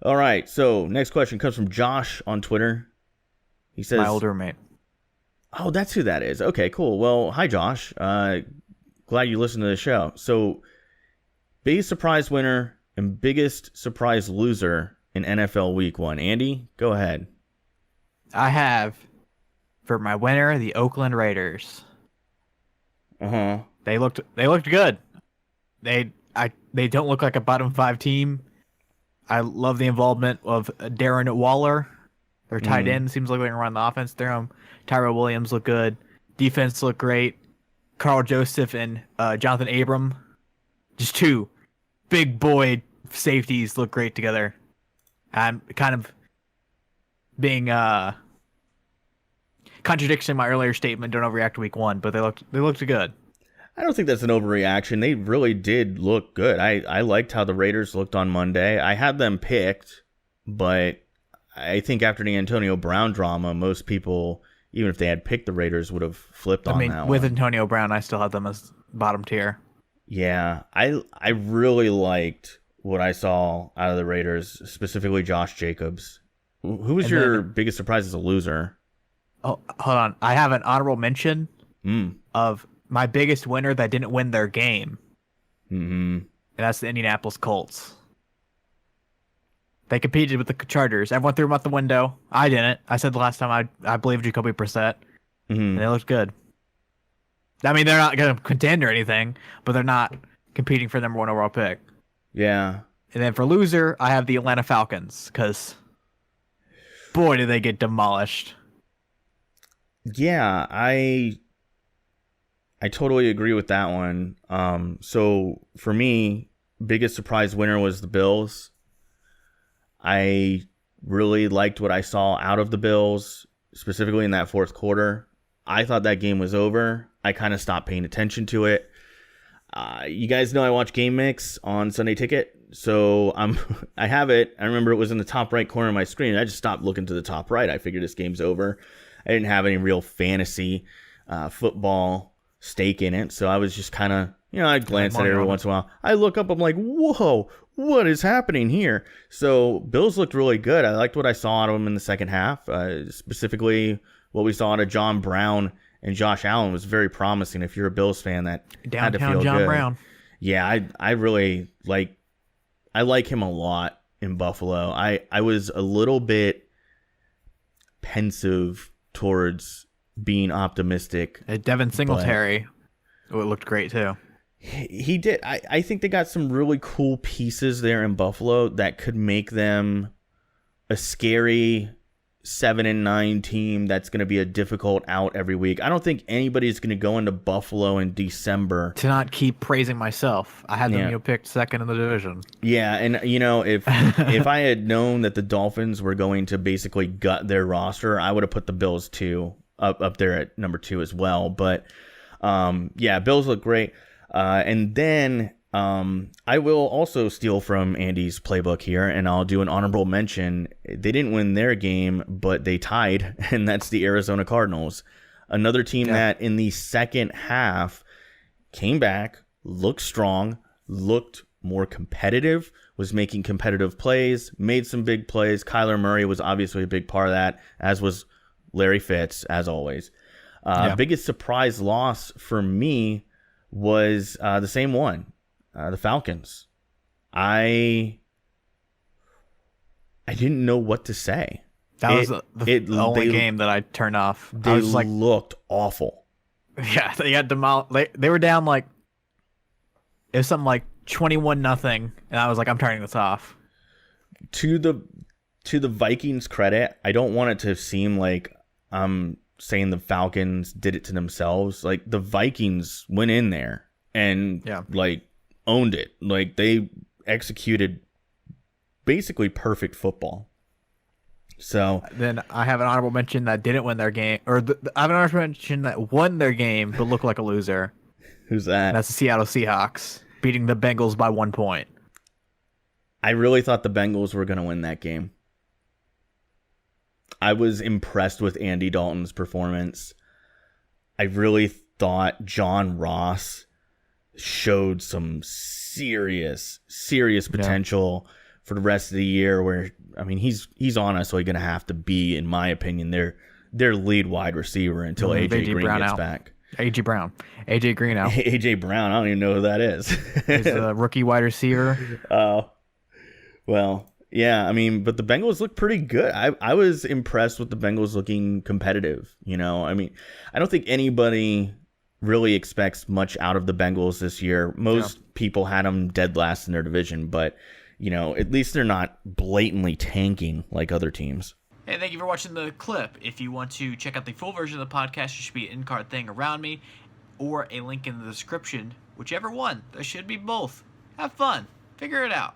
All right. So next question comes from Josh on Twitter. He My says, old roommate. "Oh, that's who that is. Okay, cool. Well, hi, Josh. Glad you listened to the show. So, biggest surprise winner and biggest surprise loser in NFL Week One. Andy, go ahead. I have for my winner the Oakland Raiders. Uh huh. They looked good. They don't look like a bottom five team. I love the involvement of Darren Waller. Their tight Mm. end seems like they can run the offense. Tyrell Williams look good. Defense look great. Carl Joseph and Jonathan Abram, just two big boy safeties, look great together. I'm kind of being contradiction in my earlier statement. Don't overreact to week one, but they looked good. I don't think that's an overreaction. They really did look good. I liked how the Raiders looked on Monday. I had them picked, but I think after the Antonio Brown drama, most people, even if they had picked the Raiders, would have flipped I on mean, that with one. Antonio Brown, I still have them as bottom tier. Yeah, I really liked what I saw out of the Raiders, specifically Josh Jacobs. Who was And your then, biggest surprise as a loser? oh, hold on, I have an honorable mention Mm. of my biggest winner that didn't win their game, Hmm. and that's the Indianapolis Colts. They competed with the Chargers. Everyone threw them out the window. I didn't. I said the last time I believe Jacoby Brissett, and Hmm. they looked good. I mean, they're not going to contend or anything, but they're not competing for the number one overall pick. Yeah. And then for loser, I have the Atlanta Falcons because boy, did they get demolished. Yeah, I totally agree with that one. So for me, biggest surprise winner was the Bills. I really liked what I saw out of the Bills, specifically in that fourth quarter. I thought that game was over. I kind of stopped paying attention to it. You guys know I watch Game Mix on Sunday Ticket, so I have it. I remember it was in the top right corner of my screen. I just stopped looking to the top right. I figured this game's over. I didn't have any real fantasy football stake in it, so I was just kind of, I'd glance at it Money every on it. once in a while. I look up, I'm like, whoa, what is happening here? So Bills looked really good. I liked what I saw out of them in the second half, specifically what we saw out of John Brown and Josh Allen was very promising. If you're a Bills fan, that had to Downtown feel John good. Brown. Yeah, I really like him a lot in Buffalo. I was a little bit pensive towards being optimistic, Devin but Singletary, it looked great too. he did. I think they got some really cool pieces there in Buffalo that could make them a scary 7-9 team that's going to be a difficult out every week. I don't think anybody's going to go into Buffalo in December. To not keep praising myself, I had them Yeah. picked second in the division. Yeah, and if I had known that the Dolphins were going to basically gut their roster, I would have put the Bills up there at number 2 as well. But yeah, Bills look great. And then I will also steal from Andy's playbook here, and I'll do an honorable mention. They didn't win their game, but they tied, and that's the Arizona Cardinals. Another team that in the second half came back, looked strong, looked more competitive, was making competitive plays, made some big plays. Kyler Murray was obviously a big part of that, as was Larry Fitz, as always. Biggest surprise loss for me was the same one, the Falcons. I didn't know what to say. That was the only game that I turned off. They I was like, looked awful. yeah, they got demolished. They were down like it was something like 21-0, and I was like, I'm turning this off. To the Vikings' credit, I don't want it to seem like I'm saying the Falcons did it to themselves. Like, the Vikings went in there and like owned it. Like, they executed basically perfect football. So Then I have an honorable mention that didn't win their game, or I have an honorable mention that won their game but looked like a loser. who's that? And that's the Seattle Seahawks beating the Bengals by 1 point. I really thought the Bengals were going to win that game. I was impressed with Andy Dalton's performance. I really thought John Ross showed some serious potential for the rest of the year. Where I mean, he's honestly going to have to be, in my opinion, their lead wide receiver until AJ Green gets back. AJ Green out. AJ Brown, I don't even know who that is. He's a rookie wide receiver. Oh, well, yeah. I mean, but the Bengals look pretty good. I was impressed with the Bengals looking competitive. I mean, I don't think anybody really expects much out of the Bengals this year. Most people had them dead last in their division, but at least they're not blatantly tanking like other teams. Hey, thank you for watching the clip. If you want to check out the full version of the podcast, there should be an in-card thing around me or a link in the description. Whichever one. There should be both. Have fun. Figure it out.